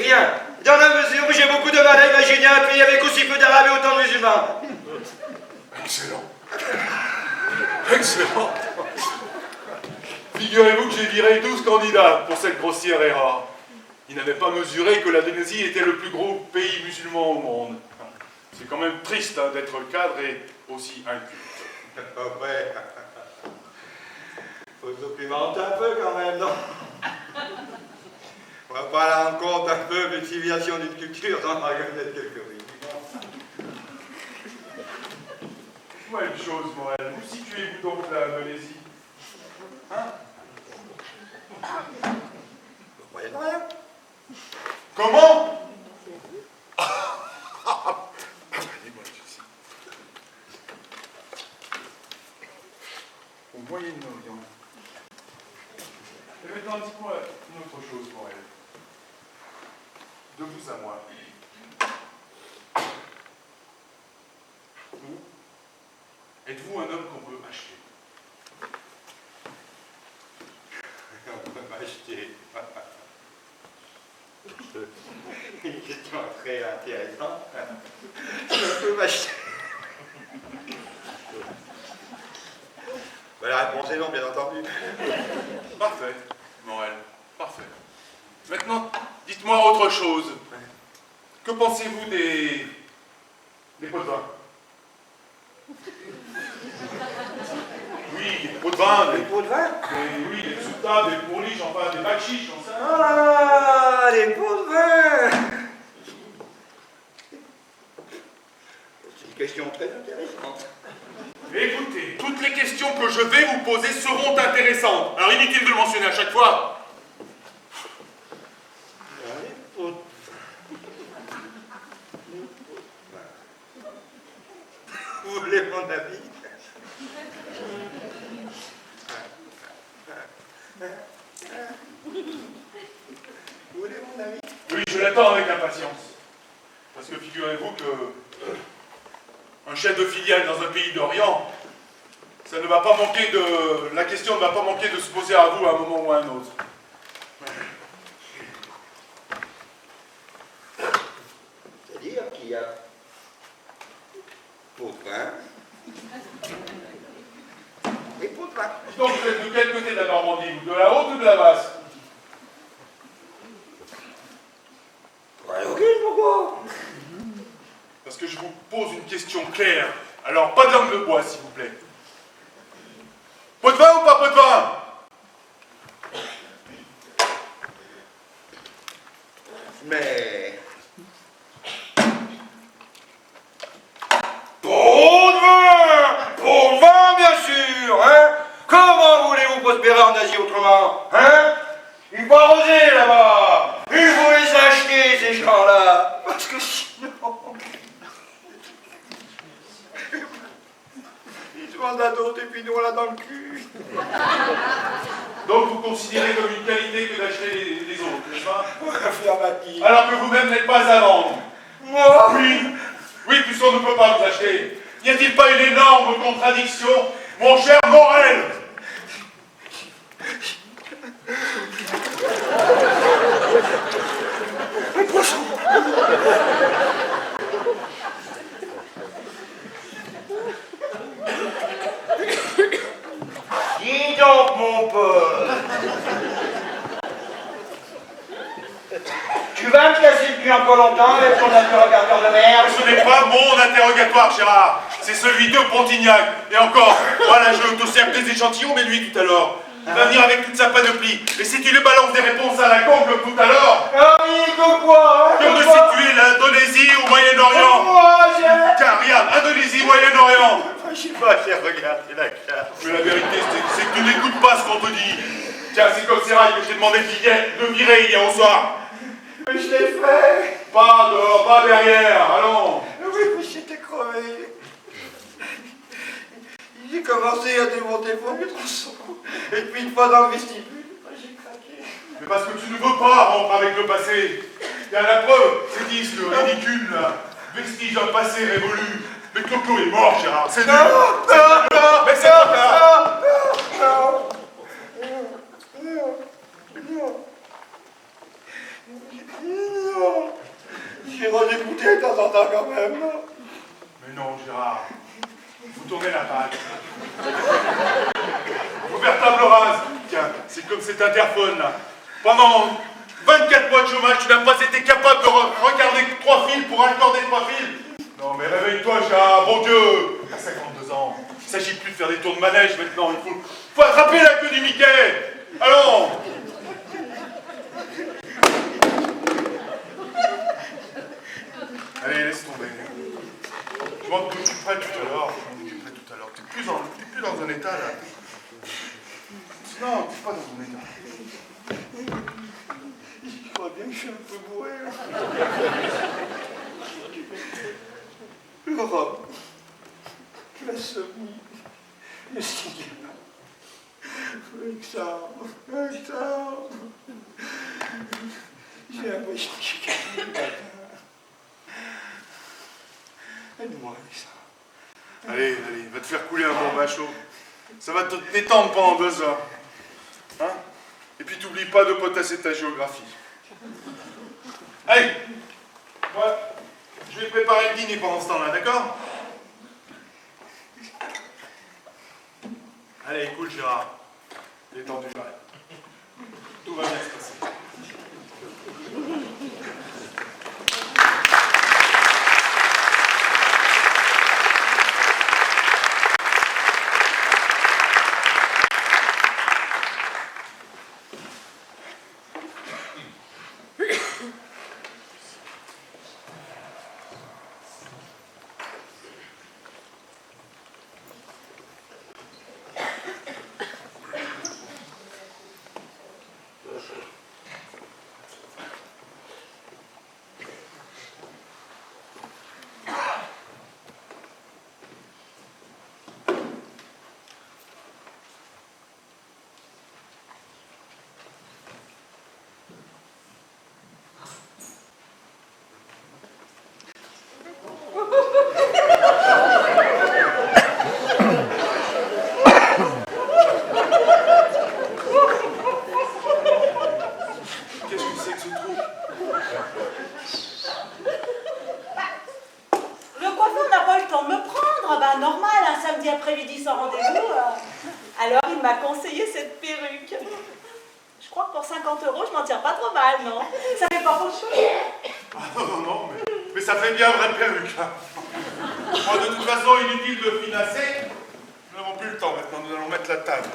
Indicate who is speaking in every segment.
Speaker 1: bien, dans la mesure où j'ai beaucoup de mal à imaginer un pays avec aussi peu d'arabes et autant de musulmans.
Speaker 2: Excellent. Excellent. Figurez-vous que j'ai viré 12 candidats pour cette grossière erreur. Ils n'avaient pas mesuré que l'Indonésie était le plus gros pays musulman au monde. C'est quand même triste hein, d'être cadre et aussi inculte.
Speaker 1: Ouais. Faut se documenter un peu quand même, non? On va pas la rendre compte un peu de civilisation d'une culture dans la gueule d'être quelques rudiments.
Speaker 2: Dites-moi une chose, Morel. Où situez-vous donc l'Indonésie? Hein?
Speaker 1: Vous croyez de rien?
Speaker 2: Comment? Au Moyen-Orient. Et maintenant, dites-moi une autre chose, Morel. De vous à moi. Vous, êtes-vous un homme qu'on peut acheter?
Speaker 1: On peut m'acheter. Une question très intéressante. On peut m'acheter. Ben, la réponse est non, bien entendu.
Speaker 2: Parfait, Morel, parfait. Maintenant, dites-moi autre chose. Que pensez-vous des pots de vin? Oui, des pots de vin,
Speaker 1: Les pots de vin?
Speaker 2: oui, des soutanes, des pourliches, enfin des bakchiches, on sait.
Speaker 1: Ah, les pots de vin! C'est une question très intéressante.
Speaker 2: Écoutez, toutes les questions que je vais vous poser seront intéressantes. Alors inutile de le mentionner à chaque fois.
Speaker 1: Les pots de vin. Vous voulez mon avis? Vous voulez mon avis?
Speaker 2: Oui, je l'attends avec impatience. Parce que figurez-vous que un chef de filiale dans un pays d'Orient, ça ne va pas manquer de... La question ne va pas manquer de se poser à vous à un moment ou à un autre.
Speaker 1: C'est-à-dire qu'il y a pot de vin et pot de vin.
Speaker 2: Donc vous êtes de quel côté de la Normandie, vous? De la haute ou de la basse?
Speaker 1: Ouais, ok, pourquoi?
Speaker 2: Parce que je vous pose une question claire. Alors, pas de langue de bois, s'il vous plaît. Pot de vin ou pas pot de vin?
Speaker 1: Mais... Pot de vin! Pot de vin, bien sûr, hein? Comment voulez-vous prospérer en Asie autrement, hein? Il faut arroser là-bas! Il faut les acheter, ces gens-là! Parce que sinon... Ils se vendent à d'autres et puis nous on l'a dans le cul.
Speaker 2: Donc vous considérez comme une qualité que d'acheter les autres, n'est-ce pas?
Speaker 1: Affirmative.
Speaker 2: Alors que vous-même n'êtes pas à vendre.
Speaker 1: Moi?
Speaker 2: Oui, oui, puisqu'on ne peut pas vous acheter. N'y a-t-il pas une énorme contradiction, mon cher Morel?
Speaker 1: Dis donc, mon pote. Tu vas me casser le cul encore longtemps avec ton interrogateur de merde?
Speaker 2: Ce n'est pas mon interrogatoire, Gérard. C'est celui de Pontignac. Et encore, voilà, je t'observe des échantillons, mais lui, tout à l'heure, il va venir avec toute sa panoplie. Et si tu lui balances des réponses à la con comme tout à l'heure,
Speaker 1: Ah oui, que quoi?
Speaker 2: comme de situer l'Indonésie au Moyen-Orient.
Speaker 1: Moi, j'ai...
Speaker 2: Car regarde, Indonésie, Moyen-Orient.
Speaker 1: Je sais pas, j'ai regardé la carte.
Speaker 2: Mais la vérité, c'est que tu n'écoutes pas ce qu'on te dit. Tiens, c'est comme Sérail que je t'ai demandé de virer hier au soir.
Speaker 1: Mais je l'ai fait.
Speaker 2: Pas dehors, pas derrière, allons.
Speaker 1: Oui, mais j'étais crevé. J'ai commencé à démonter pour mes tronçons. Et puis une fois dans le vestibule, j'ai craqué.
Speaker 2: Mais parce que tu ne veux pas rompre avec le passé. Il y a la preuve, ces disques ridicules là, vestiges d'un passé révolu. Mais Clo-Clo est mort, Gérard, c'est nul. Mais c'est pas tard.
Speaker 1: Non. droit d'écouter de temps en temps quand même, non?
Speaker 2: Mais non, Gérard. Vous tournez la page. Vous faire table rase. Tiens, c'est comme cet interphone là. Pendant 24 mois de chômage, tu n'as pas été capable de regarder 3 fils pour accorder 3 fils. Non mais réveille-toi, Gérard, bon Dieu. T'as 52 ans. Il ne s'agit plus de faire des tours de manège maintenant. Il faut attraper la queue du Mickey. Allons. Allez, laisse tomber. Je m'en occuperai tout à l'heure. T'es plus dans un état là. Non, t'es pas dans un état.
Speaker 1: Je crois bien que je suis un peu bourré. L'Europe, la Somme, le cinéma, Alexandre. J'ai l'impression que j'ai gagné le matin. Aide-moi, Alexandre.
Speaker 2: Allez, va te faire couler un bon bain chaud. Ça va te détendre pendant 2 heures. Hein? Et puis t'oublies pas de potasser ta géographie. Allez, moi, je vais préparer le dîner pendant ce temps-là, d'accord? Allez, cool Gérard. Détendu, pareil. Tout va bien se passer.
Speaker 3: après-midi sans rendez-vous. Alors il m'a conseillé cette perruque. Je crois que pour 50 €, je m'en tire pas trop mal, non? Ça fait pas trop chaud?
Speaker 2: Ah non, mais ça fait bien vraie perruque. Hein. Bon, de toute façon, inutile de finasser. Nous n'avons plus le temps maintenant, nous allons mettre la table.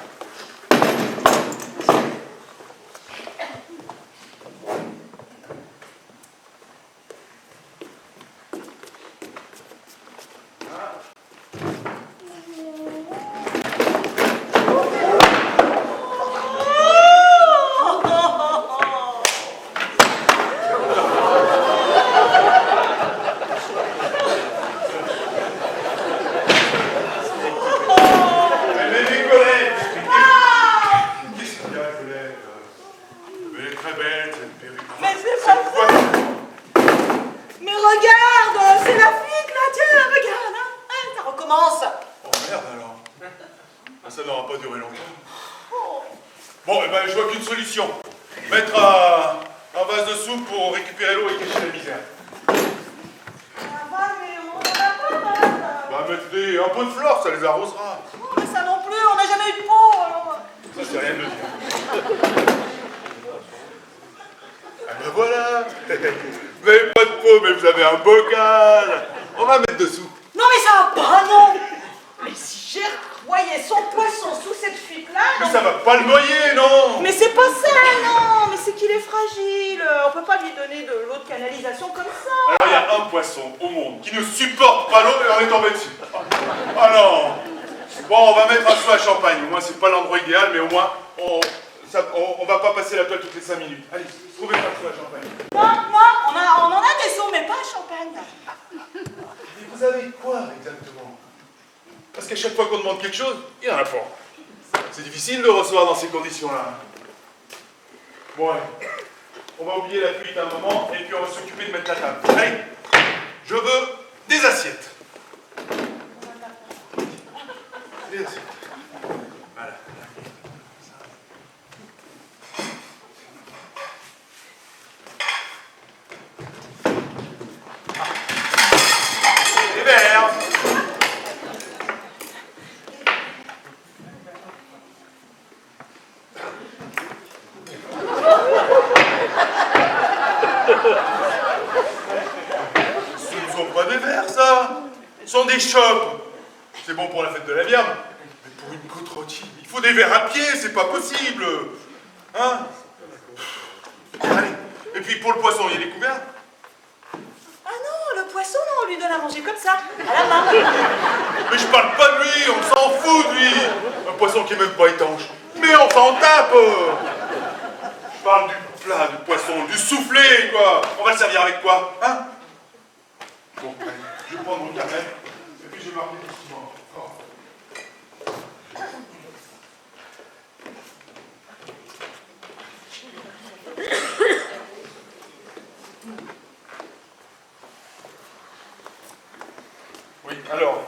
Speaker 2: Mettre un vase de soupe pour récupérer l'eau et cacher la misère.
Speaker 3: Mais on en a pas mal.
Speaker 2: Bah mettez un peu de fleurs, ça les arrosera.
Speaker 3: Oh, mais ça non plus, on n'a jamais eu de peau alors.
Speaker 2: Ça c'est rien de dire. Ah ben voilà. Vous n'avez pas de peau, mais vous avez un bocal. On va mettre dessous.
Speaker 3: Non mais ça va pas, non. Mais si Gérard voyait son poisson sous cette fuite-là...
Speaker 2: Mais ça va pas le noyer, non.
Speaker 3: Mais c'est pas ça, non. Mais c'est qu'il est fragile. On peut pas lui donner de l'eau de canalisation comme ça.
Speaker 2: Alors il y a un poisson au monde qui ne supporte pas l'eau et on est tombé dessus. Ah non. Bon, on va mettre un seau à champagne. Au moins c'est pas l'endroit idéal, mais au moins on va pas passer la toile toutes les 5 minutes. Allez, trouvez un seau à champagne.
Speaker 3: Non, on en a des seaux, mais pas à champagne.
Speaker 2: Et vous avez quoi exactement? Parce qu'à chaque fois qu'on demande quelque chose, il y en a pas. C'est difficile de recevoir dans ces conditions-là. Bon, allez. On va oublier la fuite un moment et puis on va s'occuper de mettre la table. Allez, je veux des assiettes. Des assiettes. Voilà. sont des chopes. C'est bon pour la fête de la Vierge, mais pour une côte rôtie, il faut des verres à pied, c'est pas possible. Hein? Allez, et puis pour le poisson, il y a des couverts?
Speaker 3: Ah non, le poisson, non, on lui donne à manger comme ça, à la main.
Speaker 2: Mais je parle pas de lui, on s'en fout de lui. Un poisson qui est même pas étanche. Mais on s'en tape. Je parle du plat, du poisson, du soufflé, quoi. On va le servir avec quoi, hein? Bon, allez, je vais prendre mon carnet, et puis je vais marquer tout souvent. Oui, alors,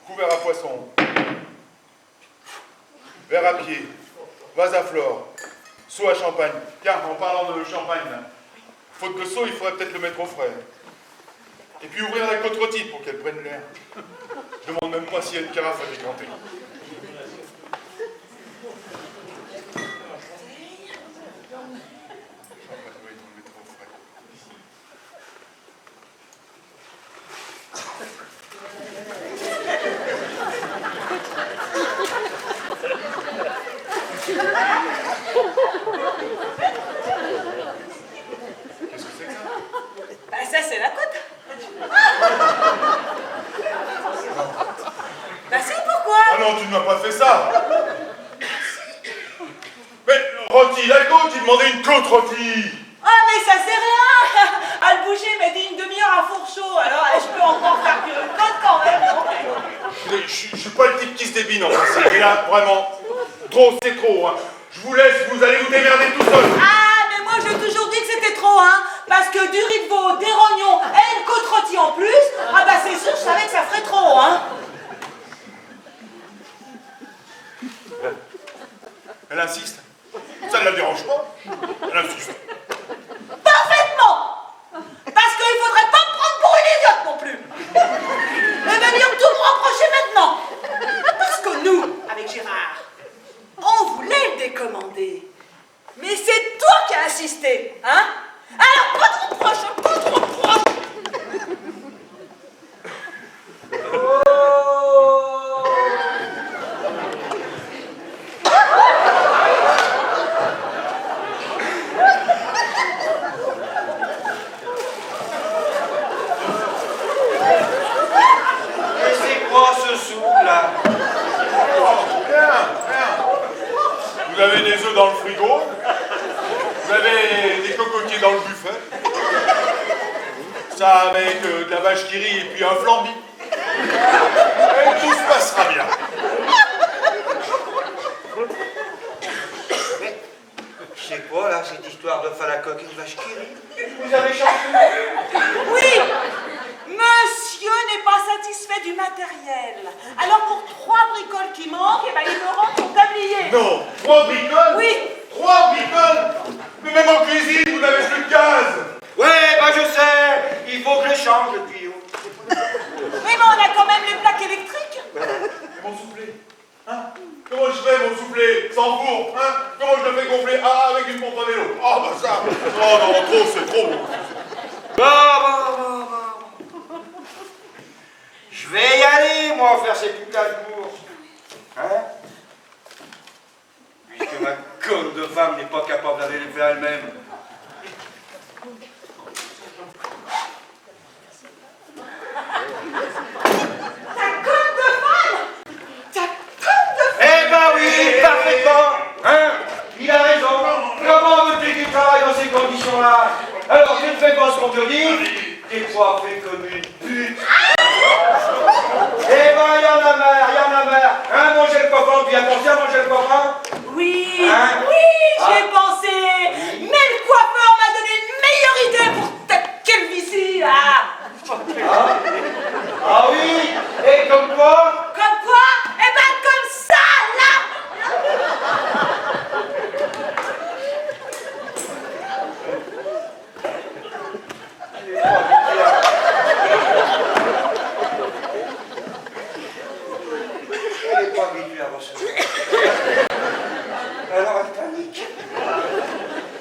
Speaker 2: couvert à poisson, verre à pied, vase à flore, seau à champagne. Tiens, en parlant de champagne, là, faute de seau, il faudrait peut-être le mettre au frais. Et puis ouvrir la côte rôtie pour qu'elle prenne l'air. Je demande même pas s'il y a une carafe à décanter. Oui, on le mettra au frais. Qu'est-ce que c'est que ça?
Speaker 3: Bah ça, c'est la côte. Bah si, pourquoi?
Speaker 2: Ah non, tu ne m'as pas fait ça. Mais rôti, la côte, il demandait une côte rôtie.
Speaker 3: Ah mais ça c'est rien. À le bouger, mettez une demi-heure à four chaud, alors je peux encore faire cuire une côte quand même, non?
Speaker 2: Mais je suis pas le type qui se débine en principe. Et là, vraiment, trop, c'est trop. Hein. Je vous laisse, vous allez vous démerder tout seul.
Speaker 3: Ah, mais moi j'ai toujours dit que c'était trop, hein. Parce que du riz de veau, des rognons et une côte rôtie en plus, ah bah c'est sûr, je savais que ça ferait trop, hein.
Speaker 2: Elle insiste. Ça ne la dérange pas. Elle insiste.
Speaker 3: Parfaitement. Parce qu'il faudrait pas me prendre pour une idiote non plus. Et venir tout me reprocher maintenant. Parce que nous, avec Gérard, on voulait le décommander. Mais c'est toi qui as insisté, hein? Alors pas de reproche, pas de reproche.
Speaker 1: Et c'est quoi ce soupe là?
Speaker 2: Rien, rien. Vous avez des œufs dans le frigo. Vous avez des cocotiers dans le buffet. Ça avec de la vache qui rit et puis un flambi. Et tout se passera bien.
Speaker 1: C'est quoi là cette histoire de falacoque et de vache qui rit? Vous avez changé?
Speaker 3: Oui, monsieur n'est pas satisfait du matériel. Alors pour 3 bricoles qui manquent, eh ben, il me rend son tablier.
Speaker 2: Non, 3 bricoles?
Speaker 3: Oui.
Speaker 2: 3 bricoles? Mais même en cuisine, vous n'avez plus de gaz.
Speaker 1: Ouais, bah je sais, il faut que je change le tuyau.
Speaker 3: Oui, mais on a quand même les plaques électriques.
Speaker 2: Et mon soufflé? Hein? Comment je fais mon soufflé? Sans four? Hein? Comment je le fais gonfler? Ah, avec une pompe à vélo. Ah, bah ça. Oh non, trop, c'est trop.
Speaker 1: Bah. Je vais y aller, moi, faire ces putains de courses. Hein? Puisque ma conne de femme n'est pas capable d'aller les faire elle-même.
Speaker 3: Ta conne de femme! Ta conne de femme!
Speaker 1: Eh ben oui, parfaitement. Hein? Il a raison. Comment veux-tu qu'il travaille dans ces conditions-là? Alors, tu ne fais pas ce qu'on te dit. T'es coiffé comme une pute. Eh ben, il y en a marre, il y en a marre. Hein, manger le copain, puis attention à manger le copain.
Speaker 3: Oui,
Speaker 1: Hein?
Speaker 3: oui, j'y ai pensé. Mais le coiffeur m'a donné une meilleure idée pour ta calvitie, là.
Speaker 1: Ah oui? Et comme quoi?
Speaker 3: Comme quoi? Eh ben comme ça, là.
Speaker 1: Elle n'est pas habituée à recevoir. Alors elle panique.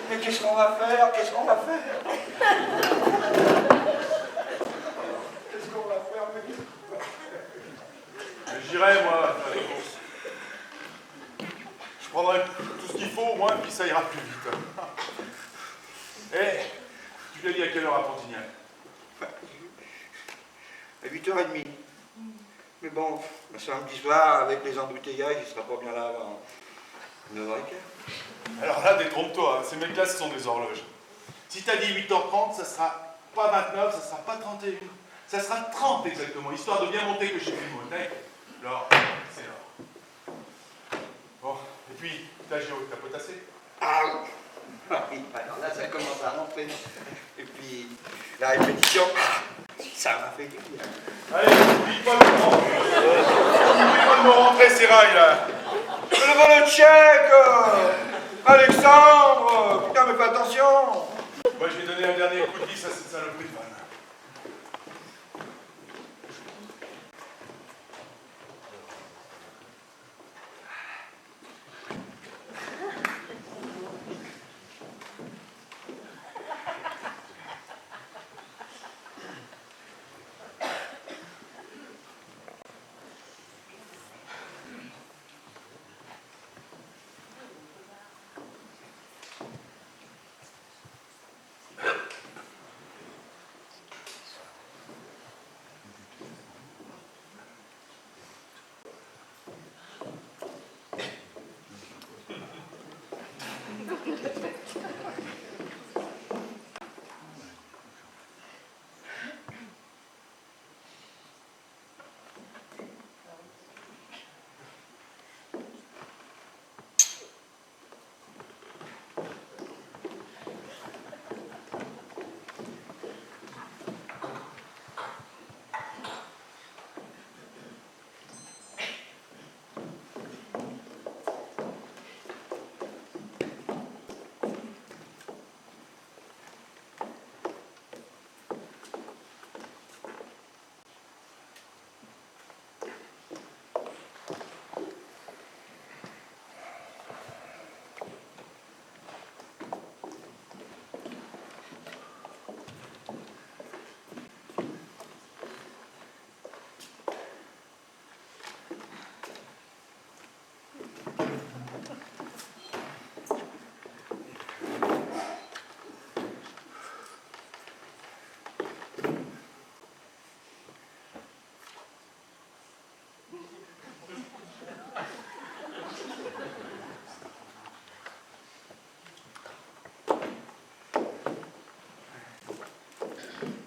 Speaker 1: Mais qu'est-ce qu'on va faire? Qu'est-ce qu'on va faire? Qu'est-ce qu'on va faire?
Speaker 2: J'irai, moi, faire les courses. Je prendrai tout ce qu'il faut, au moins, puis ça ira plus vite. Eh, tu l'as dit à quelle heure à Pontignac?
Speaker 1: À 8h30. Mais bon, le samedi soir, avec les embouteillages, il sera pas bien là avant 9h15.
Speaker 2: Alors là, détrompe-toi, hein. Ces mecs-là, ce sont des horloges. Si t'as dit 8h30, ça sera pas 29, ça sera pas 31. Ça sera 30 exactement, histoire de bien monter que chez Filmothèque. L'or, c'est l'or. Bon, et puis, ta géo, t'as potassé?
Speaker 1: Ah oui, alors là, ça commence à rentrer. Et puis, la répétition, ça m'a fait du bien.
Speaker 2: Allez, oublie pas de me rentrer ces rails, là.
Speaker 1: Le volant tchèque Alexandre putain, mais fais attention.
Speaker 2: Moi, je vais donner un dernier coup de vis à cette saloperie de vanne.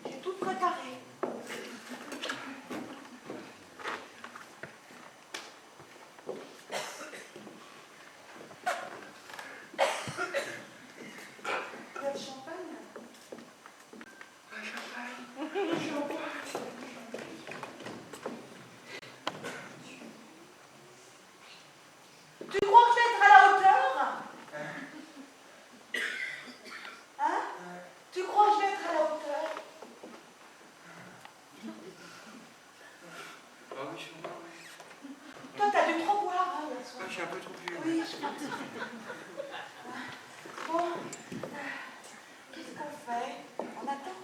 Speaker 3: J'ai tout préparé. Il y a du champagne? Tu crois que je vais être à la hauteur? Hein? Tu crois que je vais être à la hauteur?
Speaker 1: Ah oui, je suis mort, oui.
Speaker 3: Toi, t'as dû trop boire, hein, hier
Speaker 1: Ah,
Speaker 3: soir.
Speaker 1: je suis un peu trop vieux.
Speaker 3: Oui, je pense. Bon, qu'est-ce qu'on fait? On attend?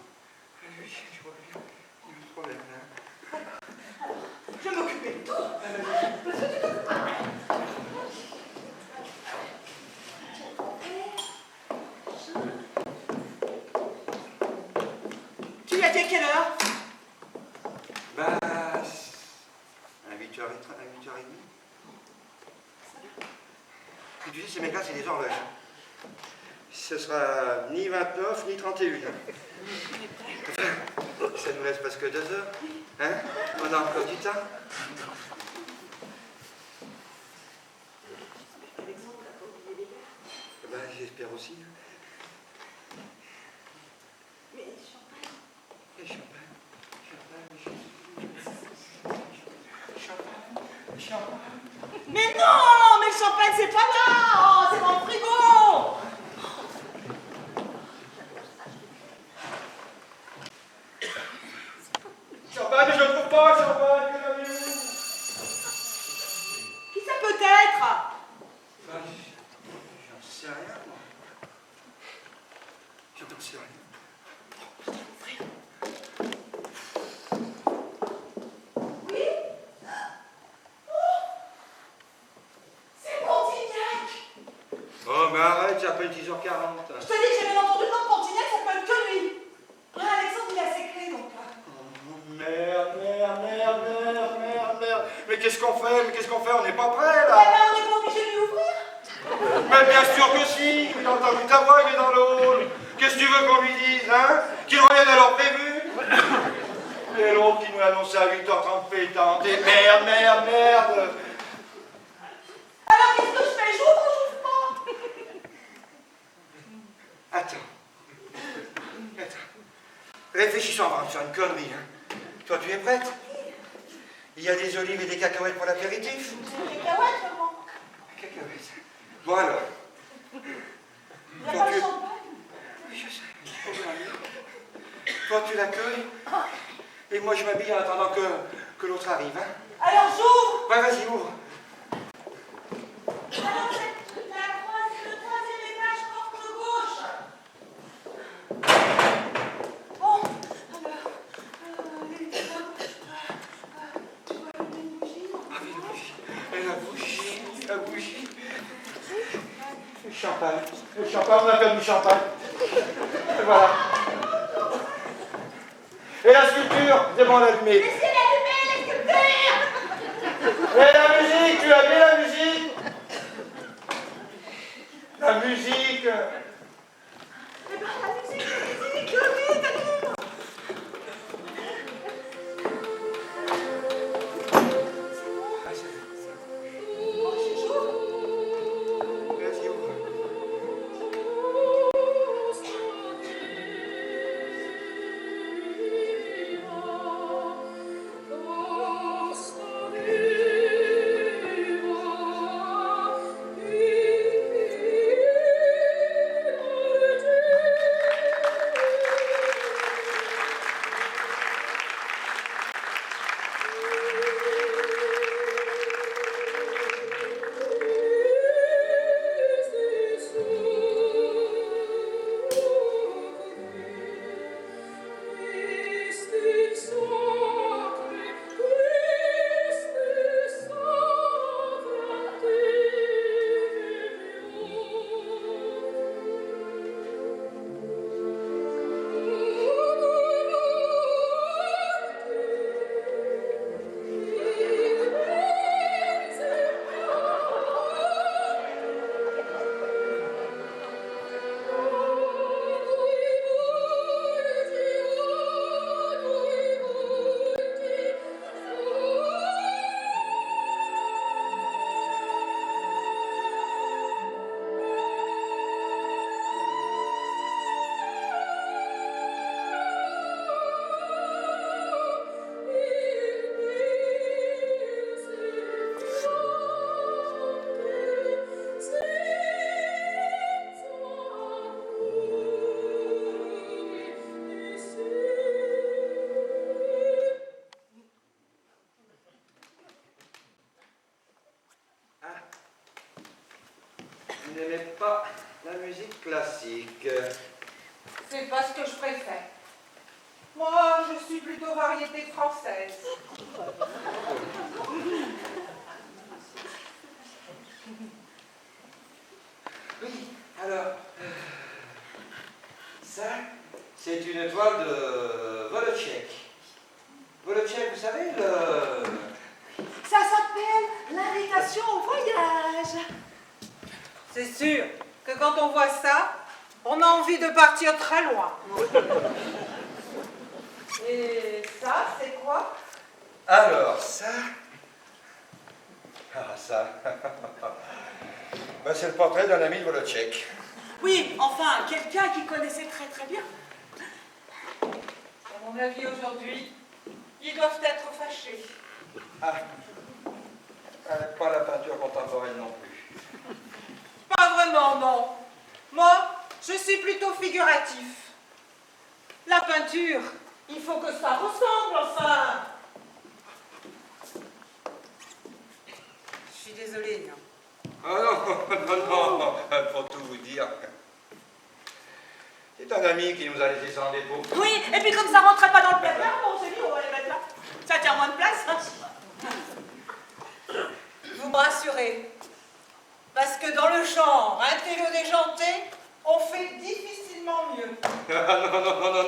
Speaker 1: Ah oui, je vois bien. Il y a un problème là.
Speaker 3: Je vais m'occuper de tout. Parce que tu t'occupes pas. Tu lui as dit à quelle heure?
Speaker 1: Bah, à 8h30. Puis tu sais, ces mecs-là, c'est des horloges. Ce sera ni 29, ni 31. Ça nous laisse presque 2 heures. Hein? On a encore du temps.
Speaker 3: Alexandre n'a pas oublié les verres.
Speaker 1: Eh ben, j'espère aussi.
Speaker 3: Mais champagne.
Speaker 1: Et champagne.
Speaker 3: Mais non, mais le champagne, c'est pas là. Oh, c'est dans le frigo.
Speaker 1: Champagne, je ne trouve pas, champagne, que l'avez-vous?
Speaker 3: Qui ça peut être?
Speaker 1: Ben, j'en sais rien, moi. J'en sais rien.
Speaker 3: Oui?
Speaker 1: peine 6h40.
Speaker 3: Je te dis que j'ai bien entendu le nom de Pontignac, ça peut être que lui. Ah, Alexandre, il a ses clés, donc là.
Speaker 1: Merde. Mais qu'est-ce qu'on fait? On n'est pas prêt,
Speaker 3: Eh
Speaker 1: là.
Speaker 3: ben, on n'est pas obligé de lui ouvrir.
Speaker 1: Mais bien sûr que si. Il a entendu ta voix, il est dans le hall. Qu'est-ce que tu veux qu'on lui dise, hein? Qu'il revienne à l'heure prévue? Et l'autre qui nous l'a annoncé à 8h30 pétante. Et merde.
Speaker 3: Alors, qu'est-ce que je fais? J'ouvre ou j'ouvre pas?
Speaker 1: Attends. Réfléchissons avant de faire une connerie, hein. Toi, tu es prête? Il y a des olives et des cacahuètes pour l'apéritif?
Speaker 3: Des cacahuètes, maman.
Speaker 1: Cacahuètes. Bon alors.
Speaker 3: Il n'y a pas de champagne.
Speaker 1: Oui, je sais. Toi, tu l'accueilles. Et moi, je m'habille en attendant que l'autre arrive, hein.
Speaker 3: Alors, j'ouvre.
Speaker 1: Ouais, vas-y, ouvre.
Speaker 3: Alors, c'est le troisième étage, porte gauche. Bon, alors, tu vois allumer une bougie?
Speaker 1: Ah oui, la bougie. Le champagne, on a perdu le champagne. Et voilà. Et la sculpture, c'est bon, l'allumer.
Speaker 3: Laissez l'allumer, les sculptures.
Speaker 1: Et la musique, tu as mis la musique? La musique.
Speaker 3: Eh ben, la musique, vite, allume.
Speaker 1: Ah, c'est
Speaker 3: Bon, j'ouvre.
Speaker 1: Vas-y, ouvre. Vous n'aimez pas la musique classique?
Speaker 4: C'est pas ce que je préfère. Moi, je suis plutôt variété française.
Speaker 1: Oui, alors, ça, c'est une toile de Woloczek. Woloczek, vous savez,
Speaker 3: Ça s'appelle l'invitation au voyage.
Speaker 4: C'est sûr que quand on voit ça, on a envie de partir très loin. Et ça, c'est quoi?
Speaker 1: Alors, ça... Ah, ça... Ben, c'est le portrait d'un ami de Woloczek.
Speaker 3: Oui, enfin, quelqu'un qui connaissait très très bien.
Speaker 4: À mon avis, aujourd'hui, ils doivent être fâchés.
Speaker 1: Ah, pas la peinture contemporaine non plus.
Speaker 4: Pas vraiment, non. Moi, je suis plutôt figuratif. La peinture, il faut que ça ressemble, enfin. Je suis désolée, hein.
Speaker 1: Ah non, pour tout vous dire. C'est un ami qui nous a laissé sans dépôt.
Speaker 3: Oui, et puis comme ça rentrait pas dans le placard, on s'est dit on va les mettre là. Ça tient moins de place. Hein.
Speaker 4: Vous me rassurez. Parce que dans le genre intello déjanté,
Speaker 1: Ah non, non, non, non,